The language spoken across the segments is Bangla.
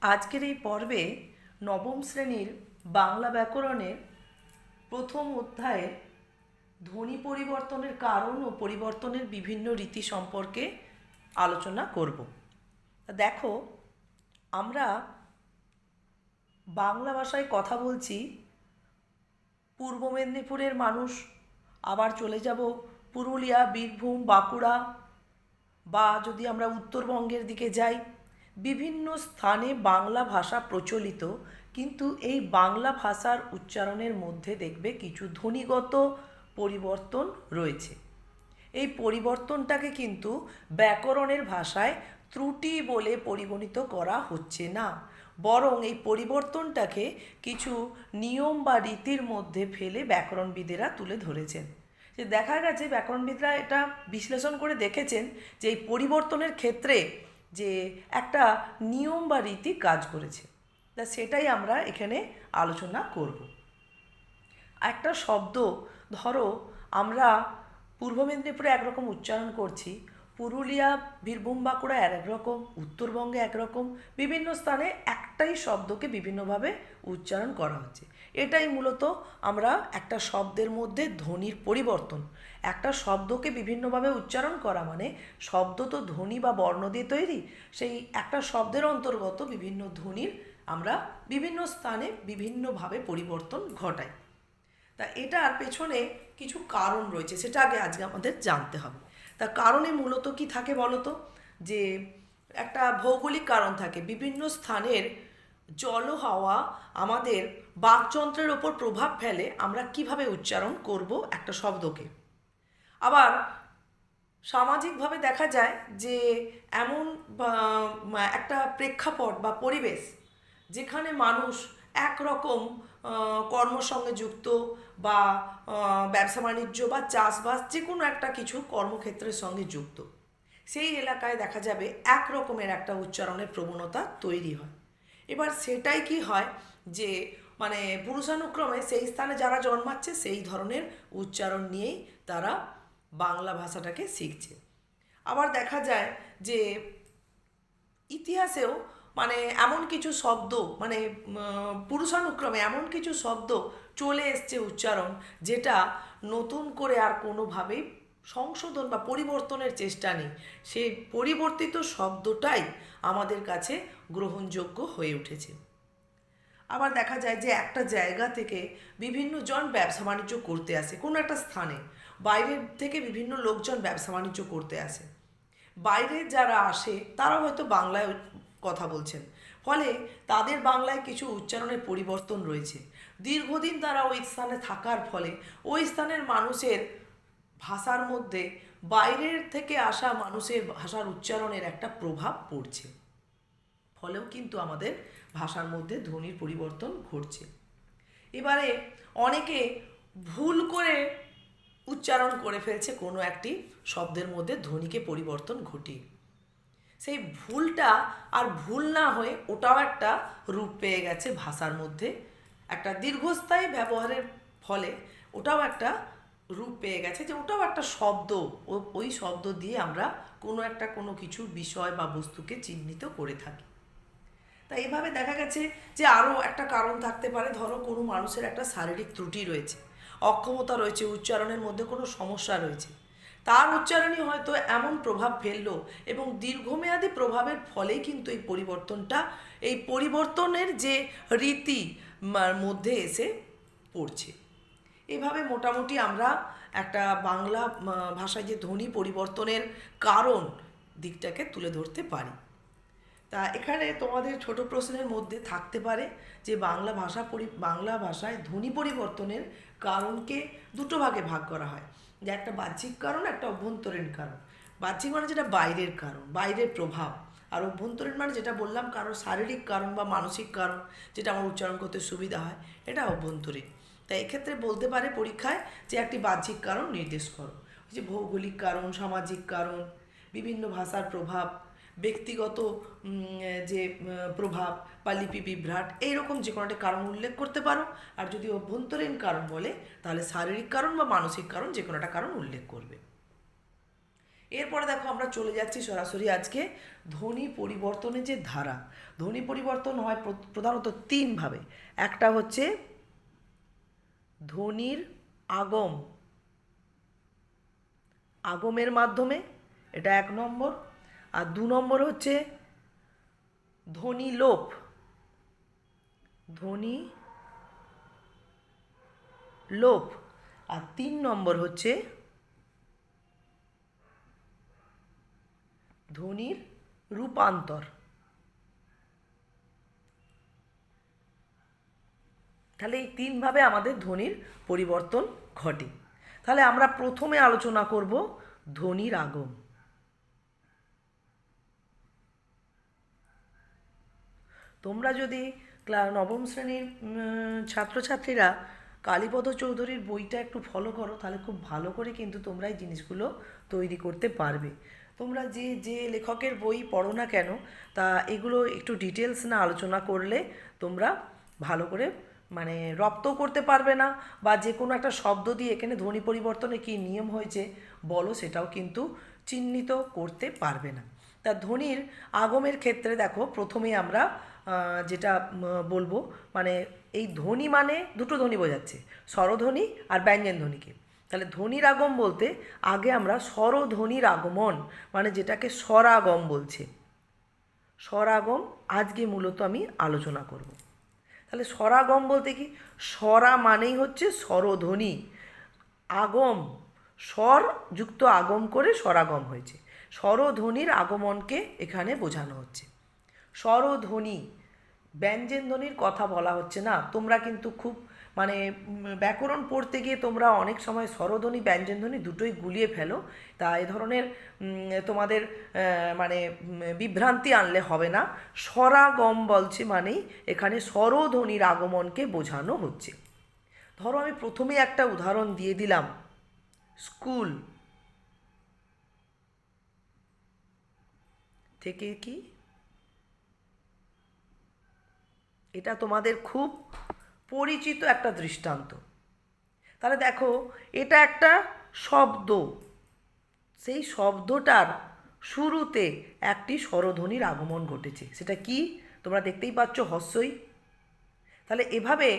আজকের এই পর্বে নবম শ্রেণীর বাংলা ব্যাকরণের প্রথম অধ্যায়ে ধ্বনি পরিবর্তনের কারণ ও পরিবর্তনের বিভিন্ন রীতি সম্পর্কে আলোচনা করব। দেখো, আমরা বাংলা ভাষায় কথা বলছি, পূর্ব মেদিনীপুরের মানুষ, আবার চলে যাব পুরুলিয়া, বীরভূম, বাঁকুড়া, বা যদি আমরা উত্তরবঙ্গের দিকে যাই, বিভিন্ন স্থানে বাংলা ভাষা প্রচলিত। কিন্তু এই বাংলা ভাষার উচ্চারণের মধ্যে দেখবে কিছু ধ্বনিগত পরিবর্তন রয়েছে। এই পরিবর্তনটাকে কিন্তু ব্যাকরণের ভাষায় ত্রুটি বলে পরিগণিত করা হচ্ছে না, বরং এই পরিবর্তনটাকে কিছু নিয়ম বা রীতির মধ্যে ফেলে ব্যাকরণবিদেরা তুলে ধরেছেন। যে দেখা গেছে ব্যাকরণবিদরা এটা বিশ্লেষণ করে দেখেছেন যে এই পরিবর্তনের ক্ষেত্রে যে একটা নিয়ম বা রীতি কাজ করেছে। তা সেটাই আমরা এখানে আলোচনা করব। একটা শব্দ, ধরো আমরা পূর্ব মেদিনীপুরে একরকম উচ্চারণ করছি, পুরুলিয়া, বীরভূম, বাঁকুড়া একরকম, উত্তরবঙ্গে একরকম, বিভিন্ন স্থানে একটাই শব্দকে বিভিন্নভাবে উচ্চারণ করা হচ্ছে। এটাই মূলত আমরা একটা শব্দের মধ্যে ধ্বনির পরিবর্তন। একটা শব্দকে বিভিন্নভাবে উচ্চারণ করা মানে শব্দ তো ধ্বনি বা বর্ণ দিয়ে তৈরি, সেই একটা শব্দের অন্তর্গত বিভিন্ন ধ্বনির আমরা বিভিন্ন স্থানে বিভিন্নভাবে পরিবর্তন ঘটাই। তা এটার পেছনে কিছু কারণ রয়েছে, সেটা আজকে আমাদের জানতে হবে। তা কারণে মূলত কি থাকে বলো তো? যে একটা ভৌগোলিক কারণ থাকে, বিভিন্ন স্থানের জল হাওয়া আমাদের বাকযন্ত্রের ওপর প্রভাব ফেলে আমরা কিভাবে উচ্চারণ করব একটা শব্দকে। আবার সামাজিকভাবে দেখা যায় যে এমন একটা প্রেক্ষাপট বা পরিবেশ যেখানে মানুষ একরকম কর্মর সঙ্গে যুক্ত, বা ব্যবসা বাণিজ্য বা চাষবাস যে কোনো একটা কিছু কর্মক্ষেত্রের সঙ্গে যুক্ত, সেই এলাকায় দেখা যাবে এক রকমের একটা উচ্চারণের প্রবণতা তৈরি হয়। এবার সেটাই কি হয় যে মানে পুরুষানুক্রমে সেই স্থানে যারা জন্মাচ্ছে সেই ধরনের উচ্চারণ নিয়েই তারা বাংলা ভাষাটাকে শিখছে। আবার দেখা যায় যে ইতিহাসেও মানে এমন কিছু শব্দ, মানে পুরুষানুক্রমে এমন কিছু শব্দ চলে এসছে উচ্চারণ, যেটা নতুন করে আর কোনোভাবেই সংশোধন বা পরিবর্তনের চেষ্টা নেই। সেই পরিবর্তিত শব্দটাই আমাদের কাছে গ্রহণযোগ্য হয়ে উঠেছে। আবার দেখা যায় যে একটা জায়গা থেকে বিভিন্ন জন ব্যবসা বাণিজ্য করতে আসে, কোনো একটা স্থানে বাইরের থেকে বিভিন্ন লোকজন ব্যবসা বাণিজ্য করতে আসে। বাইরে যারা আসে তারা হয়তো বাংলায় কথা বলছেন, ফলে তাদের বাংলায় কিছু উচ্চারণের পরিবর্তন রয়েছে। দীর্ঘদিন তারা ওই স্থানে থাকার ফলে ওই স্থানের মানুষের ভাষার মধ্যে বাইরের থেকে আসা মানুষের ভাষার উচ্চারণের একটা প্রভাব পড়ছে, ফলেও কিন্তু আমাদের ভাষার মধ্যে ধ্বনির পরিবর্তন ঘটছে। এবারে অনেকে ভুল করে উচ্চারণ করে ফেলছে কোনো একটি শব্দের মধ্যে ধ্বনিকে পরিবর্তন ঘটিয়ে। সেই ভুলটা আর ভুল না হয়ে ওটাও একটা রূপ পেয়ে গেছে ভাষার মধ্যে, একটা দীর্ঘস্থায়ী ব্যবহারের ফলে ওটাও একটা রূপ পেয়ে গেছে, যে ওটাও একটা শব্দ। ওই শব্দ দিয়ে আমরা কোনো কিছুর বিষয় বা বস্তুকে চিহ্নিত করে থাকি। তাই এভাবে দেখা গেছে যে আরও একটা কারণ থাকতে পারে। ধরো কোনো মানুষের একটা শারীরিক ত্রুটি রয়েছে, অক্ষমতা রয়েছে, উচ্চারণের মধ্যে কোনো সমস্যা রয়েছে, তার উচ্চারণই হয়তো এমন প্রভাব ফেললো এবং দীর্ঘমেয়াদী প্রভাবের ফলেই কিন্তু এই পরিবর্তনের যে রীতি মধ্যে এসে পড়ছে। এভাবে মোটামুটি আমরা একটা বাংলা ভাষায় যে ধ্বনি পরিবর্তনের কারণ দিকটাকে তুলে ধরতে পারি। তা এখানে তোমাদের ছোট প্রশ্নের মধ্যে থাকতে পারে যে বাংলা ভাষায় ধ্বনি পরিবর্তনের কারণকে দুটো ভাগে ভাগ করা হয়, যে একটা বাহ্যিক কারণ, একটা অভ্যন্তরীণ কারণ। বাহ্যিক মানে যেটা বাইরের কারণ, বাইরের প্রভাব, আর অভ্যন্তরীণ মানে যেটা বললাম কারোর শারীরিক কারণ বা মানসিক কারণ, যেটা আমার উচ্চারণ করতে সুবিধা হয়, এটা অভ্যন্তরীণ। তাই এক্ষেত্রে বলতে পারে পরীক্ষায় যে একটি বাহ্যিক কারণ নির্দেশ করো, যে ভৌগোলিক কারণ, সামাজিক কারণ, বিভিন্ন ভাষার প্রভাব, ব্যক্তিগত যে প্রভাব বা লিপি বিভ্রাট, এইরকম যে কোনো একটা কারণ উল্লেখ করতে পারো। আর যদি অভ্যন্তরীণ কারণ বলে তাহলে শারীরিক কারণ বা মানসিক কারণ যে কোনো একটা কারণ উল্লেখ করবে। এরপরে দেখো আমরা চলে যাচ্ছি সরাসরি আজকে ধ্বনি পরিবর্তনের যে ধারা। ধ্বনি পরিবর্তন হয় প্রধানত তিনভাবে। একটা হচ্ছে ধ্বনির আগম, আগমের মাধ্যমে, এটা 1 নম্বর। আর 2 নম্বর হচ্ছে ধ্বনি লোপ, ধ্বনি লোপ। আর 3 নম্বর হচ্ছে ধ্বনির রূপান্তর। তাহলে এই তিনভাবে আমাদের ধ্বনির পরিবর্তন ঘটে। তাহলে আমরা প্রথমে আলোচনা করব ধ্বনির আগম। তোমরা যদি নবম শ্রেণীর ছাত্রছাত্রীরা কালীপদ চৌধুরীর বইটা একটু ফলো করো, তাহলে খুব ভালো করে কিন্তু তোমরা এই জিনিসগুলো তৈরি করতে পারবে। তোমরা যে যে লেখকের বই পড়ো না কেন, তা এগুলো একটু ডিটেলস না আলোচনা করলে তোমরা ভালো করে মানে রপ্তও করতে পারবে না, বা যে কোনো একটা শব্দ দিয়ে এখানে ধ্বনি পরিবর্তনে কী নিয়ম হয়েছে বলো সেটাও কিন্তু চিহ্নিত করতে পারবে না। তা ধ্বনির আগমের ক্ষেত্রে দেখো প্রথমেই আমরা যেটা বলবো, মানে এই ধ্বনি মানে দুটো ধ্বনি বোঝাচ্ছে, স্বরধ্বনি আর ব্যঞ্জন ধ্বনিকে। তাহলে ধ্বনির আগম বলতে আগে আমরা স্বরধ্বনির আগমন, মানে যেটাকে স্বরাগম বলছে, স্বরাগম আজকে মূলত আমি আলোচনা করব। তাহলে স্বরাগম বলতে কি, স্বরা মানেই হচ্ছে স্বরধ্বনি, আগম, স্বর যুক্ত আগম করে স্বরাগম হয়েছে, স্বরধ্বনির আগমনকে এখানে বোঝানো হচ্ছে। স্বরধ্বনি, ব্যঞ্জন ধ্বনির কথা বলা হচ্ছে না। তোমরা কিন্তু খুব মানে ব্যাকরণ পড়তে গিয়ে তোমরা অনেক সময় স্বরধ্বনি ব্যঞ্জন ধ্বনি দুটোই গুলিয়ে ফেলো। তা এ ধরনের তোমাদের মানে বিভ্রান্তি আনলে হবে না। স্বরাগম বলছে মানেই এখানে স্বরধ্বনির আগমনকে বোঝানো হচ্ছে। ধরো আমি প্রথমে একটা উদাহরণ দিয়ে দিলাম, স্কুল থেকে কি, এটা তোমাদের খুব পরিচিত একটা দৃষ্টান্ত। তাহলে দেখো এটা একটা শব্দ, সেই শব্দটার শুরুতে একটি স্বরধ্বনির আগমন ঘটেছে, সেটা কি তোমরা দেখতেই পাচ্ছ, হস্যই। তাহলে এভাবে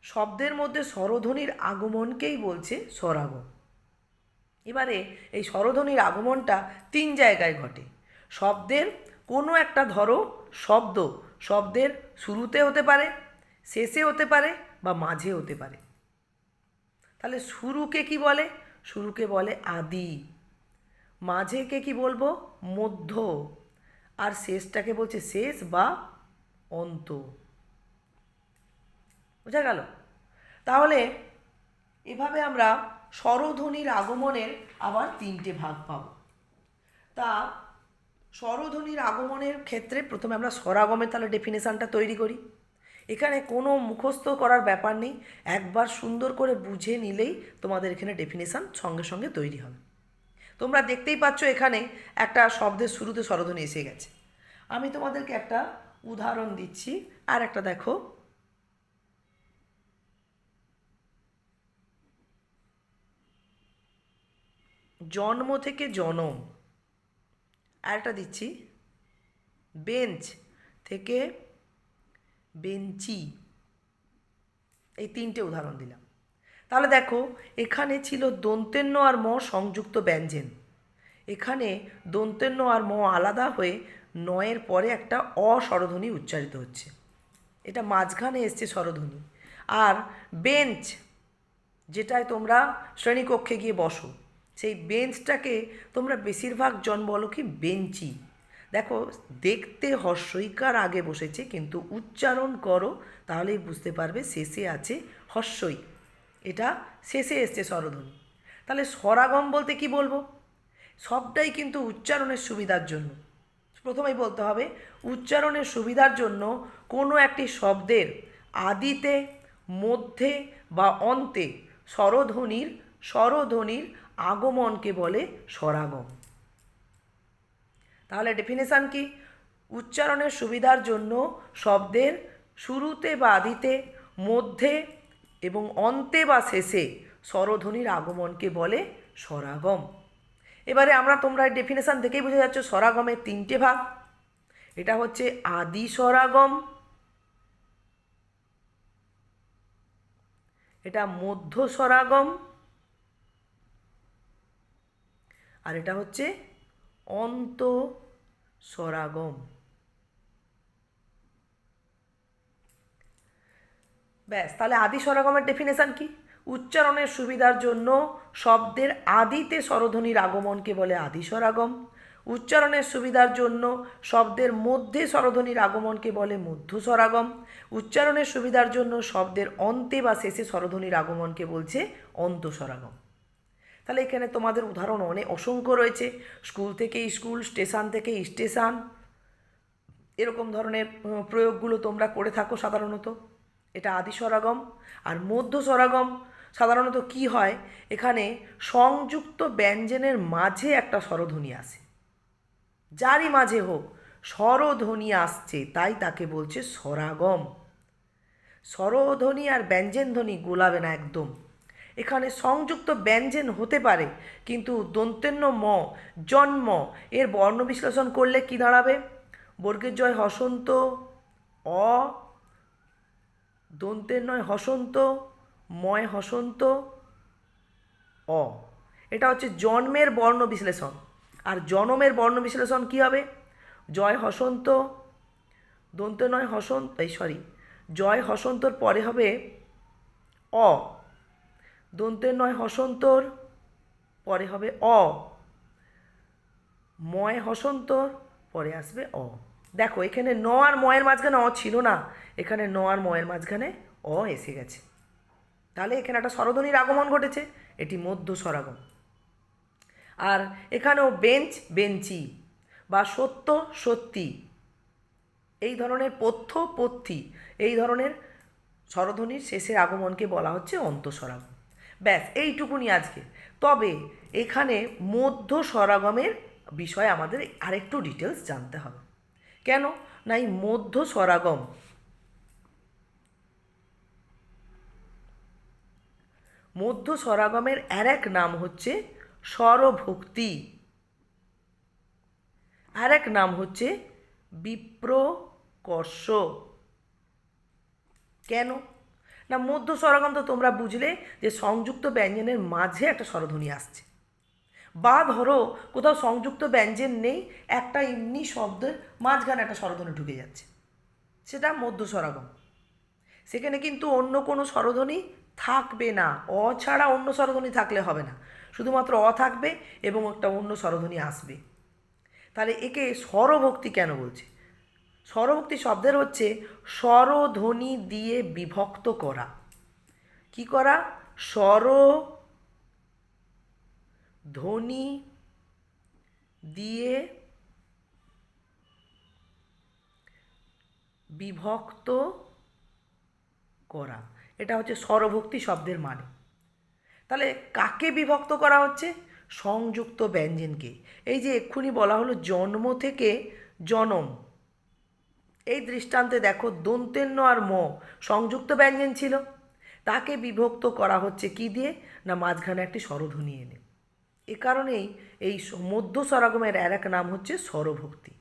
শব্দের মধ্যে স্বরধ্বনির আগমনকেই বলছে স্বরাগম। এবারে এই স্বরধ্বনির আগমনটা 3 জায়গায় ঘটে। শব্দের কোনো একটা ধরো শব্দ, শব্দের শুরুতে হতে পারে, শেষে হতে পারে, বা মাঝে হতে পারে। তাহলে শুরুকে কি বলে, শুরুকে বলে আদি, মাঝেকে কি বলবো মধ্য, আর শেষটাকে বলছে শেষ বা অন্ত। বোঝা গেল? তাহলে এভাবে আমরা স্বরধ্বনির আগমনের আবার 3টে ভাগ পাব। তা স্বরধ্বনির আগমনের ক্ষেত্রে প্রথমে আমরা স্বরাগমের তাহলে ডেফিনেশানটা তৈরি করি। এখানে কোনো মুখস্থ করার ব্যাপার নেই, একবার সুন্দর করে বুঝে নিলেই তোমাদের এখানে ডেফিনেশান সঙ্গে সঙ্গে তৈরি হবে। তোমরা দেখতেই পাচ্ছ এখানে একটা শব্দের শুরুতে স্বরধ্বনি এসে গেছে। আমি তোমাদেরকে একটা উদাহরণ দিচ্ছি, আর একটা দেখো, জন্ম থেকে জনম। আর একটা দিচ্ছি, বেঞ্চ থেকে বেঞ্চি। এই 3টে উদাহরণ দিলাম। তাহলে দেখো এখানে ছিল দন্তেন্য আর ম সংযুক্ত ব্যঞ্জন, এখানে দন্তেন্য আর ম আলাদা হয়ে নয়ের পরে একটা অস্বরধ্বনি উচ্চারিত হচ্ছে, এটা মাঝখানে এসছে স্বরধ্বনি। আর বেঞ্চ, যেটায় তোমরা শ্রেণীকক্ষে গিয়ে বসো, সেই বেঞ্চটাকে তোমরা বেশিরভাগ জন বলো কি বেঞ্চি। দেখো দেখতে হর্ষইকার আগে বসেছে, কিন্তু উচ্চারণ করো তাহলেই বুঝতে পারবে শেষে আছে হর্ষই, এটা শেষে এসছে স্বরধ্বনি। তাহলে স্বরাগম বলতে কি বলবো, সবটাই কিন্তু উচ্চারণের সুবিধার জন্য। প্রথমেই বলতে হবে উচ্চারণের সুবিধার জন্য কোনো একটি শব্দের আদিতে, মধ্যে বা অন্তে স্বরধ্বনির আগমনকে বলে স্বরাগম। তাহলে ডেফিনেশান কি, উচ্চারণের সুবিধার জন্য শব্দের শুরুতে বা আদিতে, মধ্যে এবং অন্তে বা শেষে স্বরধ্বনির আগমনকে বলে স্বরাগম। এবারে তোমরা ডেফিনেশন দেখেই বুঝে যাচ্ছ স্বরাগমের তিনটে ভাগ। এটা হচ্ছে আদি স্বরাগম, এটা মধ্য স্বরাগম, আর এটা হচ্ছে অন্ত স্বরাগম। ব্যাস, তাহলে আদি স্বরাগমের ডেফিনেশন কি? উচ্চারণের সুবিধার জন্য শব্দের আদিতে স্বরধ্বনির আগমনকে বলে আদি স্বরাগম। উচ্চারণের সুবিধার জন্য শব্দের মধ্যে স্বরধ্বনির আগমনকে বলে মধ্য স্বরাগম। উচ্চারণের সুবিধার জন্য শব্দের অন্তে বা শেষে স্বরধ্বনির আগমনকে বলছে অন্ত স্বরাগম। তাহলে এখানে তোমাদের উদাহরণ অসংখ্য রয়েছে। স্কুল থেকে স্কুল, স্টেশন থেকে স্টেশন, এরকম ধরনের প্রয়োগগুলো তোমরা করে থাকো সাধারণত। এটা আদি স্বরাগম। আর মধ্য স্বরাগম সাধারণত কি হয়, এখানে সংযুক্ত ব্যঞ্জনের মাঝে একটা স্বরধ্বনি আসে, যারই মাঝে হোক স্বরধ্বনি আসছে, তাই তাকে বলছে স্বরাগম। স্বরধ্বনি আর ব্যঞ্জন ধ্বনি গোলাবে না একদম। এখানে সংযুক্ত ব্যঞ্জন হতে পারে, কিন্তু দন্তেন্য ম, জন্ম, এর বর্ণ বিশ্লেষণ করলে কি দাঁড়াবে? বর্গের জয় হসন্ত অ, দন্তের নয় হসন্ত, ময় হসন্ত অ। এটা হচ্ছে জন্মের বর্ণ বিশ্লেষণ। আর জনমের বর্ণ বিশ্লেষণ কি হবে? জয় হসন্ত, দন্তের নয় হসন্ত, জয় হসন্তর পরে হবে অ, দন্তের নয় হসন্তর পরে হবে অ, ময় হসন্তর পরে আসবে অ। দেখো এখানে ন আর ময়ের মাঝখানে অ ছিল না, এখানে ন আর ময়ের মাঝখানে অ এসে গেছে। তাহলে এখানে একটা স্বরধ্বনির আগমন ঘটেছে, এটি মধ্য স্বরাগম। আর এখানেও বেঞ্চ, বেঞ্চি, বা সত্য, সত্যি, এই ধরনের পথ্য, পথ্যি, এই ধরনের স্বরধ্বনির শেষের আগমনকে বলা হচ্ছে অন্তঃস্বরাগম। ব্যাস, এইটুকুনি আজকে। তবে এখানে মধ্য স্বরাগমের বিষয়ে আমাদের আরেকটু ডিটেলস জানতে হবে। কেন না, এই মধ্য স্বরাগম মধ্য স্বরাগমের আর এক নাম হচ্ছে স্বরভক্তি, আর এক নাম হচ্ছে বিপ্রকর্ষ। কেন না, মধ্য স্বরাগম তো তোমরা বুঝলে যে সংযুক্ত ব্যঞ্জনের মাঝে একটা স্বরধ্বনি আসছে, বা ধরো কোথাও সংযুক্ত ব্যঞ্জন নেই, একটা এমনি শব্দের মাঝখানে একটা স্বরধ্বনি ঢুকে যাচ্ছে, সেটা মধ্য স্বরাগম। সেখানে কিন্তু অন্য কোনো স্বরধ্বনি থাকবে না, অ ছাড়া অন্য স্বরধ্বনি থাকলে হবে না, শুধুমাত্র অ থাকবে এবং একটা অন্য স্বরধ্বনি আসবে। তাহলে একে স্বরভক্তি কেন বলছে? স্বরভক্তি শব্দের হচ্ছে স্বরধ্বনি দিয়ে বিভক্ত করা। কি করা? স্বরধ্বনি দিয়ে বিভক্ত করা, এটা হচ্ছে স্বরভক্তি শব্দের মানে। তাহলে কাকে বিভক্ত করা হচ্ছে? সংযুক্ত ব্যঞ্জনকে। এই যে এক্ষুনি বলা হলো জন্ম থেকে জনম, এই দৃষ্টান্তে দেখো দন্তেন্য আর ম সংযুক্ত ব্যঞ্জন ছিল, তাকে বিভক্ত করা হচ্ছে কি দিয়ে? না মাঝখানে একটি স্বরধ্বনি এনে। এ কারণেই এই মধ্য স্বরাগমের আর এক নাম হচ্ছে স্বরভক্তি।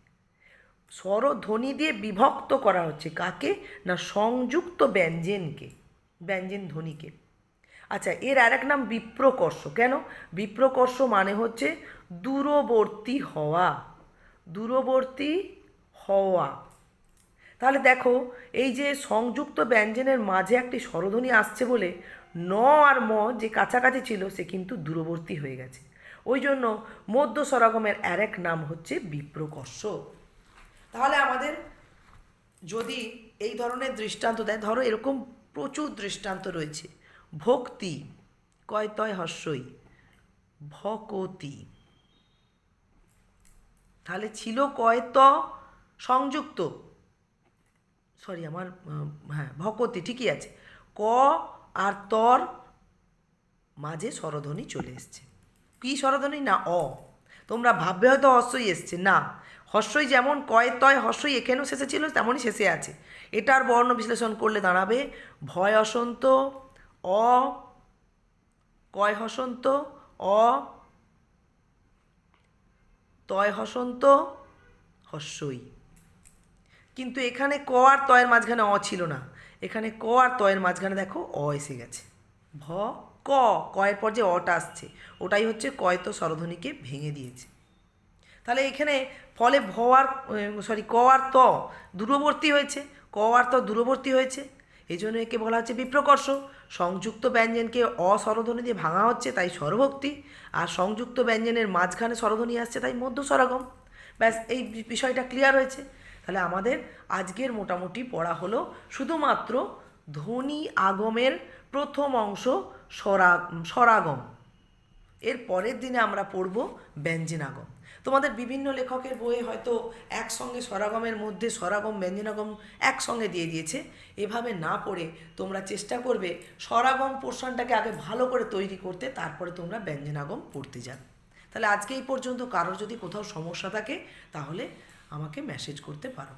স্বরধ্বনি দিয়ে বিভক্ত করা হচ্ছে কাকে? না সংযুক্ত ব্যঞ্জনকে, ব্যঞ্জন ধ্বনিকে। আচ্ছা, এর আর এক নাম বিপ্রকর্ষ। কেন? বিপ্রকর্ষ মানে হচ্ছে দূরবর্তী হওয়া, দূরবর্তী হওয়া। তাহলে দেখো এই যে সংযুক্ত ব্যঞ্জনের মাঝে একটি স্বরধ্বনি আসছে বলে ন আর ম যে কাছাকাছি ছিল সে কিন্তু দূরবর্তী হয়ে গেছে, ওই জন্য মধ্য স্বরাগমের আর এক নাম হচ্ছে বিপ্রকর্ষ। তাহলে আমাদের যদি এই ধরনের দৃষ্টান্ত দেয়, ধরো এরকম প্রচুর দৃষ্টান্ত রয়েছে। ভক্তি, কয় তয় হস্যই, ভকতি, তাহলে ছিল কয় ত সংযুক্ত, ভকতি ঠিকই আছে, ক আর তর মাঝে স্বরধ্বনি চলে এসছে। কি স্বরধ্বনি? না অ। তোমরা ভাববে হয়তো হস্যই এসছে, না, হস্যই যেমন কয় তয় হস্যই এখানেও শেষে ছিল তেমনই শেষে আছে। এটার বর্ণ বিশ্লেষণ করলে দাঁড়াবে ভয় হসন্ত অ, কয় হসন্ত অ, তয় হসন্ত হস্যই। কিন্তু এখানে ক আর তয়ের মাঝখানে অ ছিল না, এখানে ক আর তয়ের মাঝখানে দেখো অ এসে গেছে। ভ ক, কয়ের পর যে অটা আসছে ওটাই হচ্ছে কয়তো স্বরধ্বনিকে ভেঙে দিয়েছে। তাহলে এখানে ফলে ভ আর ক আর ত দূরবর্তী হয়েছে, ক আর ত দূরবর্তী হয়েছে, এই জন্য একে বলা হচ্ছে বিপ্রকর্ষ। সংযুক্ত ব্যঞ্জনকে অস্বরধ্বনি দিয়ে ভাঙা হচ্ছে, তাই স্বরভক্তি, আর সংযুক্ত ব্যঞ্জনের মাঝখানে স্বরধ্বনি আসছে, তাই মধ্য স্বরাগম। ব্যাস, এই বিষয়টা ক্লিয়ার হয়েছে। তাহলে আমাদের আজকের মোটামুটি পড়া হলো শুধুমাত্র ধ্বনি আগমের প্রথম অংশ স্বরাগম। এর পরের দিনে আমরা পড়ব ব্যঞ্জনাগম। তোমাদের বিভিন্ন লেখকের বইয়ে হয়তো একসঙ্গে স্বরাগমের মধ্যে স্বরাগম ব্যঞ্জনাগম একসঙ্গে দিয়ে দিয়েছে। এভাবে না পড়ে তোমরা চেষ্টা করবে স্বরাগম পোর্শনটাকে আগে ভালো করে তৈরি করতে, তারপরে তোমরা ব্যঞ্জনাগম পড়তে যাবে। তাহলে আজকে এই পর্যন্ত। কারোর যদি কোথাও সমস্যা থাকে তাহলে আমাকে মেসেজ করতে পারো।